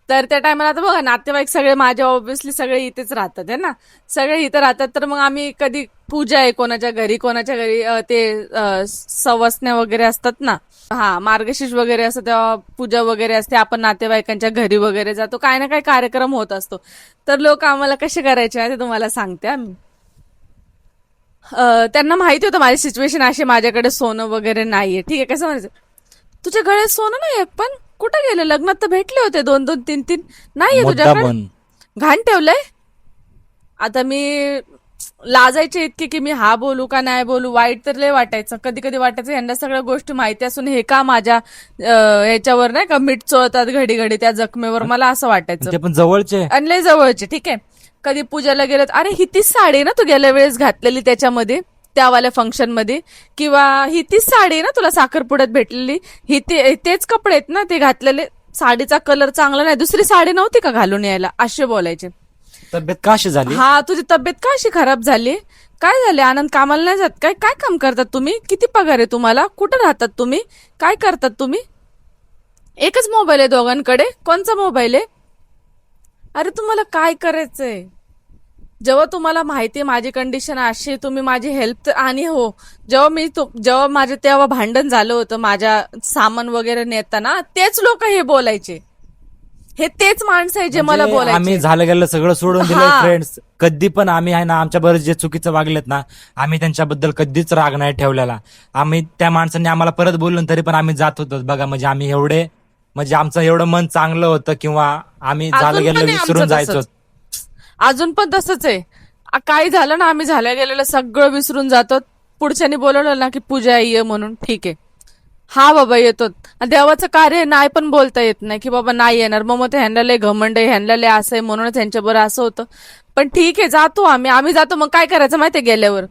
तर त्या टायमाला आता बघा, नातेवाईक सगळे माझे ऑब्व्हियसली सगळे इथेच राहतात आहे ना, सगळे इथे राहतात. तर मग आम्ही कधी पूजा आहे कोणाच्या घरी ते सवसण्या वगैरे असतात ना, मार्गशीर्ष वगैरे असं, तेव्हा पूजा वगैरे असते, आपण नातेवाईकांच्या घरी वगैरे जातो, काय ना काय कार्यक्रम होत असतो. तर लोक आम्हाला कसे करायचे ते तुम्हाला सांगते आम्ही. त्यांना माहिती होतं माझी सिच्युएशन अशी, माझ्याकडे सोनं वगैरे नाहीये. ठीक आहे, कसं म्हणायचं, तुझ्या गळ्यात सोनं नाही एक पण, कुठं गेले, लग्नात तर भेटले होते 2-2, 3-3, नाहीये तुझ्याकडे, मुद्दामन. घाण ठेवलंय. आता मी लाजायचे इतके की मी हा बोलू का नाही बोलू, वाईट तर लय वाटायचं, कधी कधी वाटायचं यांना सगळ्या गोष्टी माहिती असून हे का माझ्या याच्यावर नाही का मीठ चोळतात घडी घडी त्या जखमेवर, मला असं वाटायचं. ते पण जवळचे. आणि लय जवळचे. ठीक आहे, कधी पूजाला गेलं अरे ही तीच साडी ना तू गेल्या वेळेस घातलेली त्याच्यामध्ये, त्यावाल्या फंक्शन मध्ये, किंवा ही तीच साडी ना तुला साखरपुड्यात भेटलेली, ही तेच कपडे आहेत ना ते घातलेले, साडीचा कलर चांगला नाही, दुसरी साडी नव्हती का घालून यायला, असे बोलायचे. तब्येत काशी झाली. हा, तुझी तब्येत का अशी खराब झाली, काय झाले आनंद, कामाला नाही जात काय, काय काम करतात तुम्ही, किती पगार आहे तुम्हाला, कुठं राहतात तुम्ही, काय करतात तुम्ही, एकच मोबाईल आहे दोघांकडे, कोणचा मोबाईल आहे, अरे तुम्हाला काय करायचंय. जेव्हा तुम्हाला माहिती आहे माझी कंडिशन अशी, तुम्ही माझी हेल्प, आणि हो जेव्हा माझे तेव्हा भांडण झालं होतं माझ्या सामान वगैरे नेताना, तेच लोक हे बोलायचे, हे तेच माणसं आहे जे मला म्हणजे बोलायचे. आम्ही झालं गेलं सगळं सोडून दिलं हा. फ्रेंड्स. कधी पण आम्ही आहे ना आमच्या बरोबर जे चुकीचं वागलेत ना, आम्ही त्यांच्याबद्दल कधीच राग नाही ठेवलेला. आम्ही त्या माणसांनी आम्हाला परत बोलून तरी पण आम्ही जात होतो बघा. म्हणजे आम्ही एवढे, म्हणजे आमचं एवढं मन चांगलं होतं, किंवा आम्ही झालं अजून गेलं पण आहे विसरून आमचं जायचो. तसंच. अजून पण तसंच आहे. काय झालं ना, आम्ही झाल्या गेलेलं सगळं विसरून जातो. पुढच्यानी बोलवलं ना की पूजा ये म्हणून, ठीक आहे, हा बाबा येतो. देवाचं कार्य नाही पण बोलता येत नाही की बाबा नाही येणार, मग ते ह्यांना लय घमंड आहे, ह्यांना लय असं आहे म्हणूनच ह्यांच्याबरोबर असं होतं. पण ठीक आहे, जातो आम्ही जातो. मग काय करायचं माहितीये, गेल्यावर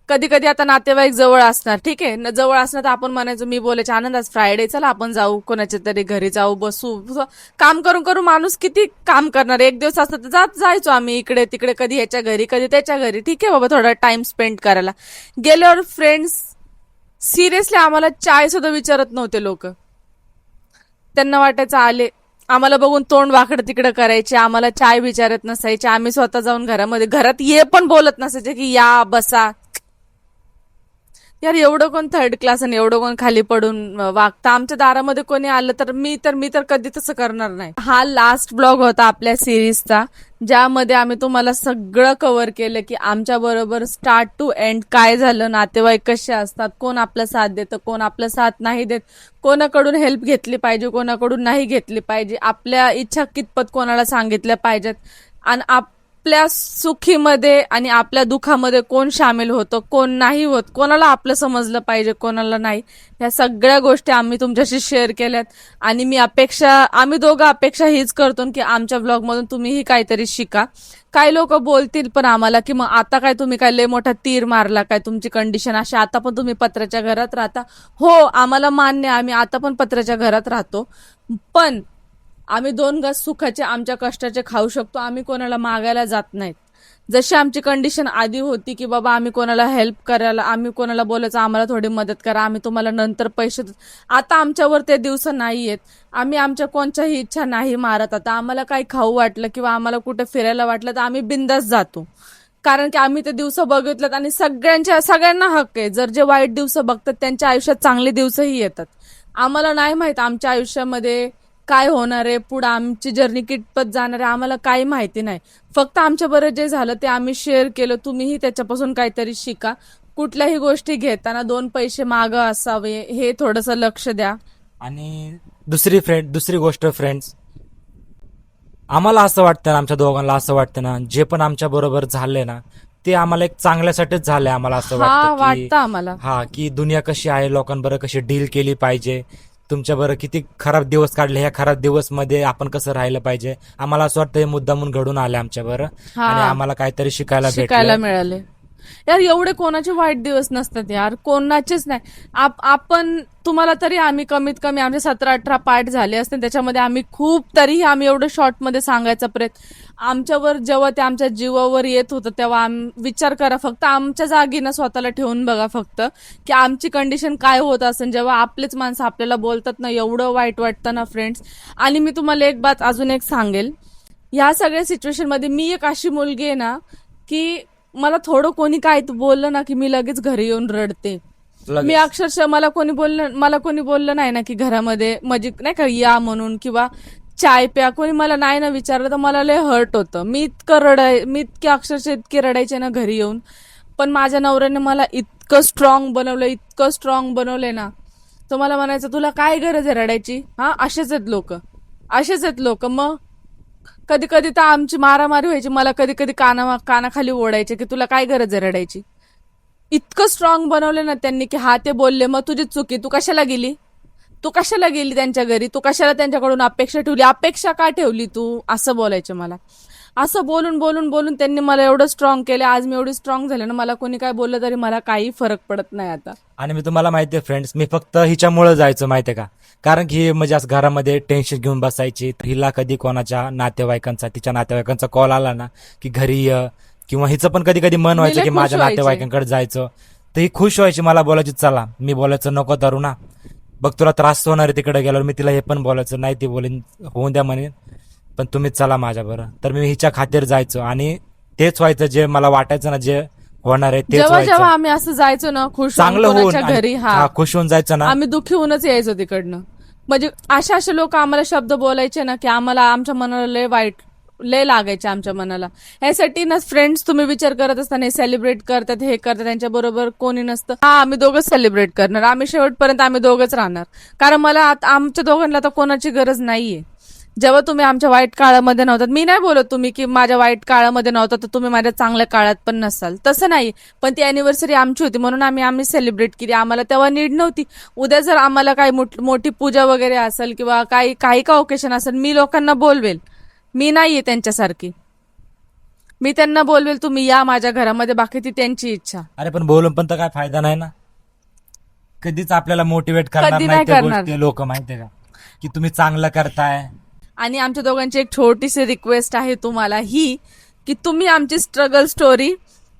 कधी कधी आता नातेवाईक जवळ असणार, ठीक आहे, जवळ असणार तर आपण म्हणायचं, मी बोलायचे आनंद आज फ्रायडे, चला आपण जाऊ कोणाच्या तरी घरी, जाऊ बसू, काम करून करून माणूस किती काम करणार. एक दिवस असतं तर जायचो आम्ही इकडे तिकडे, कधी ह्याच्या घरी कधी त्याच्या घरी, ठीक आहे बाबा, थोडा टाइम स्पेंड करायला. गेल्यावर फ्रेंड्स सिरियसली आम्हाला चाय सुद्धा विचारत नव्हते लोक. त्यांना वाटायचं आले, आम्हाला बघून तोंड वाकडं तिकडं करायचे, आम्हाला चाय विचारत नसायचे. आम्ही स्वतः जाऊन घरात ये पण बोलत नसायचे की या बसा. यार एवढं कोण थर्ड क्लास आणि एवढं कोण खाली पडून वागतं. आमच्या दारामध्ये कोणी आलं तर मी तर कधी तसं करणार नाही. हा लास्ट ब्लॉग होता आपल्या सिरीजचा, ज्यामध्ये आम्ही तुम्हाला सगळं कव्हर केलं की आमच्या बरोबर स्टार्ट टू एंड काय झालं, नातेवाईक कसे असतात, कोण आपला साथ देतं, कोण आपला साथ नाही देत, कोणाकडून हेल्प घेतली पाहिजे, कोणाकडून नाही घेतली पाहिजे, आपल्या इच्छा कितपत कोणाला सांगितल्या पाहिजेत, आणि आपल्या सुखीमध्ये आणि आपल्या दुःखामध्ये कोण सामील होतं, कोण नाही होत, कोणाला आपलं समजलं पाहिजे, कोणाला नाही. ह्या सगळ्या गोष्टी आम्ही तुमच्याशी शेअर केल्यात. आणि आम्ही दोघं अपेक्षा हीच करतो की आमच्या ब्लॉगमधून तुम्हीही काहीतरी शिका. काही लोक बोलतील पण आम्हाला की मग आता काय तुम्ही काय लय मोठा तीर मारला काय, तुमची कंडिशन अशी, आता पण तुम्ही पत्र्याच्या घरात राहता. हो, आम्हाला मान्य, आम्ही आता पण पत्र्याच्या घरात राहतो, पण आम्ही 2 घास सुखाचे आमच्या कष्टाचे खाऊ शकतो. आम्ही कोणाला मागायला जात नाहीत. जशी आमची कंडिशन आधी होती की बाबा आम्ही कोणाला हेल्प करायला, आम्ही कोणाला बोलायचं आम्हाला थोडी मदत करा, आम्ही तुम्हाला नंतर पैसे देतो, आता आमच्यावर ते दिवस नाही आहेत. आम्ही आमच्या कोणत्याही इच्छा नाही मारत. आता आम्हाला काही खाऊ वाटलं किंवा आम्हाला कुठे फिरायला वाटलं तर आम्ही बिंदास जातो, कारण की आम्ही ते दिवस बघितलेत. आणि सगळ्यांना हक्क आहे, जर जे वाईट दिवस बघतात त्यांच्या आयुष्यात चांगले दिवसही येतात. आम्हाला नाही माहित आमच्या आयुष्यामध्ये काय होणार आहे, पुढे आमची जर्नी कितपत जाणार आहे, आम्हाला काही माहिती नाही. फक्त आमच्या बरोबर जे झालं ते आम्ही शेअर केलं. तुम्हीही त्याच्यापासून काहीतरी शिका. कुठल्याही गोष्टी घेताना 2 पैसे मागं असावे हे थोडंसं लक्ष द्या. आणि दुसरी गोष्ट फ्रेंड्स, आम्हाला असं वाटतं ना, आमच्या दोघांना असं वाटतं ना, जे पण आमच्या बरोबर झालंय ना ते आम्हाला एक चांगल्यासाठीच झालंय. आम्हाला असं वाटतं आम्हाला की दुनिया कशी आहे, लोकांबरोबर कशी डील केली पाहिजे, तुमच्या बरोबर किती खराब दिवस काढले, ह्या खराब दिवस मध्ये आपण कसं राहिलं पाहिजे. आम्हाला असं वाटतं हे मुद्दामून घडून आले आमच्या बरोबर, आणि आम्हाला काहीतरी शिकायला मिळाले. यार एवढे कोणाचे वाईट दिवस नसतात यार, कोणाचेच नाही. आपण तुम्हाला तरी आम्ही कमीत कमी आमचे 17-18 पार्ट झाले असते, त्याच्यामध्ये आम्ही खूप, तरीही आम्ही एवढं शॉर्टमध्ये सांगायचा प्रयत्न. आमच्यावर जेव्हा ते आमच्या जीवावर येत होतं तेव्हा विचार करा, फक्त आमच्या जागीनं स्वतःला ठेवून बघा फक्त की आमची कंडिशन काय होत असेल जेव्हा आपलेच माणसं आपल्याला बोलतात ना, एवढं वाईट वाटतं ना फ्रेंड्स. आणि मी तुम्हाला एक बात अजून एक सांगेल, ह्या सगळ्या सिच्युएशन मध्ये मी एक अशी मुलगी आहे ना की मला थोडं कोणी काय बोललं ना की मी लगेच घरी येऊन रडते. मी अक्षरशः मला कोणी बोललं नाही ना की घरामध्ये म्हणजे नाही का या म्हणून किंवा चाय प्या, कोणी मला नाही ना विचारलं तर मला लय हर्ट होतं. मी इतकी अक्षरशः इतकी रडायचे ना घरी येऊन. पण माझ्या नवऱ्याने मला इतकं स्ट्रॉंग बनवलंय ना, तो मला म्हणायचं तुला काय गरज आहे रडायची, हा असेच आहेत लोक. मग कधी कधी तर आमची मारामारी व्हायची, मला कधी कधी कानाखाली ओढायचे की तुला काय गरज आहे रडायची. इतकं स्ट्रॉंग बनवलं ना त्यांनी की हा ते बोलले मग तुझी चुकी, तू कशाला गेली त्यांच्या घरी, तू कशाला त्यांच्याकडून अपेक्षा का ठेवली तू, असं बोलायचे मला. असं बोलून त्यांनी मला एवढं स्ट्रॉंग केलं. आज मी एवढी स्ट्रॉंग झाले ना, मला कोणी काय बोललं तरी मला काही फरक पडत नाही आता. आणि मी तुम्हाला माहिती आहे फ्रेंड्स, मी फक्त हिच्यामुळे जायचो माहितीये का, कारण की ही म्हणजे असं घरामध्ये टेन्शन घेऊन बसायची. हिला कधी कोणाच्या तिच्या नातेवाईकांचा कॉल आला ना की घरी ये, किंवा हिचं पण कधी कधी मन व्हायचं लय की खुश माझ्या व्हायचे. नातेवाईकांकडे जायचं, तर ही खुश व्हायची, मला बोलायची चला. मी बोलायचं नको तरुणा, बघ तुला त्रास होणार आहे तिकडे गेल्यावर. मी तिला हे पण बोलायचं नाही, ती बोलेन होऊन द्या म्हणे, पण तुम्ही चला माझ्या बरोबर. तर मी हिच्या खातीर जायचो आणि तेच व्हायचं जे मला वाटायचं ना, जे होणार आहे तेच जेव्हा व्हायचं. आम्ही असं जायचो ना खुश चांगलं होऊन कोणाच्या घरी, हा खुश होऊन जायचं ना, आम्ही दुःखी होऊनच यायचो तिकडनं. म्हणजे असे लोक आम्हाला शब्द बोलायचे ना की आम्हाला आमच्या मनाला लय लागायचे आमच्या मनाला. ह्यासाठी ना फ्रेंड्स, तुम्ही विचार करत असताना सेलिब्रेट करतात, हे करतात, त्यांच्या बरोबर कोणी नसतं, हा आम्ही दोघंच सेलिब्रेट करणार, आम्ही शेवटपर्यंत आम्ही दोघंच राहणार. कारण मला आमच्या दोघांना तर कोणाची गरज नाहीये. जेव्हा तुम्ही आमच्या वाईट काळामध्ये नव्हतात, मी नाही बोलत तुम्ही की माझ्या वाईट काळामध्ये नव्हता तर तुम्ही माझ्या चांगल्या काळात पण नसाल, तसं नाही. पण ती अॅनिव्हर्सरी आमची होती म्हणून आम्ही सेलिब्रेट केली. आम्हाला तेव्हा नीड नव्हती. उद्या जर आम्हाला काही मोठी पूजा वगैरे असेल किंवा काही का ओकेशन असेल, मी लोकांना बोलवेल. मी नाहीये त्यांच्यासारखी, मी त्यांना बोलवेल तुम्ही या माझ्या घरामध्ये, बाकी ती त्यांची इच्छा. अरे पण बोलून पण तर काय फायदा नाही ना, कधीच आपल्याला मोटिवेट करणार कधी नाही नाही त्या करणार. गोष्टी लोक, माहितीये का, की तुम्ही चांगलं करताय. आणि आमच्या दोघांची एक छोटीशी रिक्वेस्ट आहे तुम्हाला ही, की तुम्ही आमची स्ट्रगल स्टोरी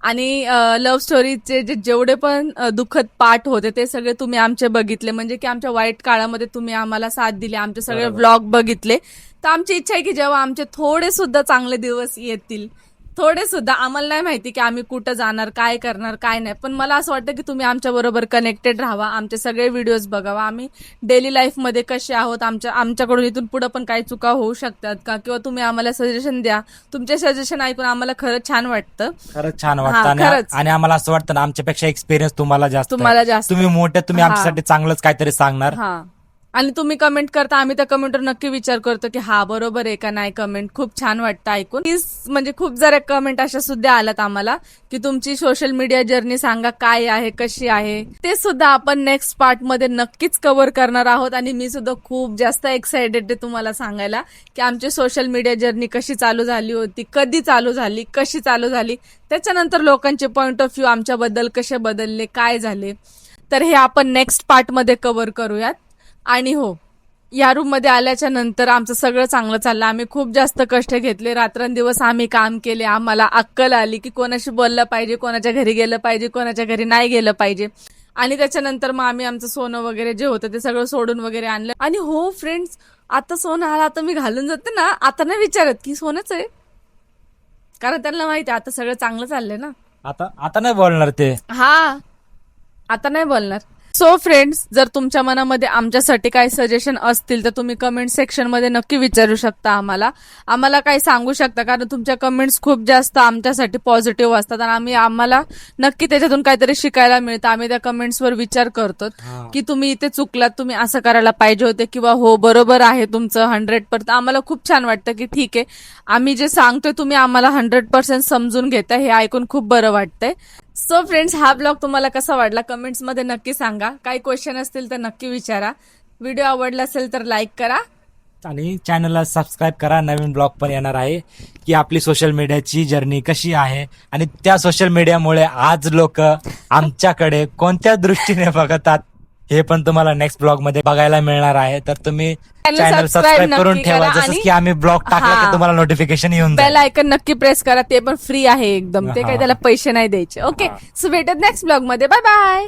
आणि लव्ह स्टोरीचे जेवढे पण दुःखद पाठ होते ते सगळे तुम्ही आमचे बघितले, म्हणजे की आमच्या वाईट काळामध्ये तुम्ही आम्हाला साथ दिली, आमचे सगळे व्लॉग बघितले. तर आमची इच्छा आहे की जेव्हा आमचे थोडे सुद्धा चांगले दिवस येतील, थोडे सुद्धा, आम्हाला नाही माहिती की आम्ही कुठं जाणार, काय करणार, काय नाही, पण मला असं वाटतं की तुम्ही आमच्या बरोबर कनेक्टेड राहावा, आमचे सगळे व्हिडिओज बघावा, आम्ही डेली लाईफमध्ये कसे आहोत, आमच्याकडून इथून पुढे पण काही चुका होऊ शकतात का, किंवा तुम्ही आम्हाला सजेशन द्या. तुमचे सजेशन ऐकून आम्हाला खरंच छान वाटतं. खरंच छान हा, वाटतं. खरंच. आणि आम्हाला असं वाटतं ना, आमच्यापेक्षा एक्सपिरियन्स तुम्हाला जास्त आहे. तुम्ही मोठे, तुम्ही हा. आमच्यासाठी चांगलंच काहीतरी सांगणार. हा, आणि तुम्ही कमेंट करता, आम्ही त्या कमेंटवर नक्की विचार करतो की हा बरोबर आहे का नाही. कमेंट खूप छान वाटतं ऐकून. म्हणजे खूप साऱ्या कमेंट अशा सुद्धा आल्यात आम्हाला की तुमची सोशल मीडिया जर्नी सांगा, काय आहे, कशी आहे. ते सुद्धा आपण नेक्स्ट पार्ट मध्ये नक्कीच कव्हर करणार आहोत. आणि मी सुद्धा खूप जास्त एक्सायटेड आहे तुम्हाला सांगायला की आमची सोशल मीडिया जर्नी कशी चालू झाली होती, कधी चालू झाली, कशी चालू झाली, त्याच्यानंतर लोकांचे पॉइंट ऑफ व्ह्यू आमच्याबद्दल कसे बदलले, काय झाले. तर हे आपण नेक्स्ट पार्ट मध्ये कव्हर करूयात. आणि हो, या रूम मध्ये आल्याच्या नंतर आमचं सगळं चांगलं चाललं. आम्ही खूप जास्त कष्ट घेतले, रात्रंदिवस आम्ही काम केले. आम्हाला अक्कल आली की कोणाशी बोललं पाहिजे, कोणाच्या घरी गेलं पाहिजे, कोणाच्या घरी नाही गेलं पाहिजे. आणि त्याच्यानंतर मग आम्ही आमचं सोनं वगैरे जे होतं ते सगळं सोडून वगैरे आणलं. आणि हो फ्रेंड्स, आता सोनं आलं, आता मी घालून जाते ना, आता नाही विचारत की सोनंच आहे, कारण त्यांना माहिती आहे आता सगळं चांगलं चाललंय ना. आता नाही बोलणार ते. हा, आता नाही बोलणार. सो फ्रेंड्स, जर तुमच्या मनामध्ये आमच्यासाठी काही सजेशन असतील तर तुम्ही कमेंट सेक्शन मध्ये नक्की विचारू शकता आम्हाला काही सांगू शकता, कारण तुमच्या कमेंट्स खूप जास्त आमच्यासाठी पॉझिटिव्ह असतात आणि आम्हाला नक्की त्याच्यातून काहीतरी शिकायला मिळतं. आम्ही त्या कमेंट्सवर विचार करतो की तुम्ही इथे चुकलात, तुम्ही असं करायला पाहिजे होते, किंवा हो बरोबर आहे तुमचं 100%. आम्हाला खूप छान वाटतं की ठीक आहे, आम्ही जे सांगतोय तुम्ही आम्हाला 100% समजून घेता, हे ऐकून खूप बरं वाटतंय. सो फ्रेंड्स, हा ब्लॉग तुम्हाला कसा वाटला कमेंट्स मध्ये नक्की सांगा. काही क्वेश्चन असतील तर नक्की विचारा. व्हिडिओ आवडला असेल तर लाईक करा आणि चॅनलला सबस्क्राईब करा. नवीन ब्लॉग पण येणार आहे की आपली सोशल मीडियाची जर्नी कशी आहे आणि त्या सोशल मीडियामुळे आज लोक आमच्याकडे कोणत्या दृष्टीने बघतात हे पण तुम्हाला नेक्स्ट ब्लॉग मध्ये बघायला मिळणार आहे. तर तुम्ही चॅनल सबस्क्राईब करून नक्की ठेवा, करा. जसं आणि की आम्ही ब्लॉग टाकला हा. की तुम्हाला नोटिफिकेशन येऊन बेल जाईल. आयकन नक्की प्रेस करा, ते पण फ्री आहे एकदम, ते काही हा. त्याला पैसे नाही द्यायचे. ओके, सो भेटत नेक्स्ट ब्लॉग मध्ये. Bye bye.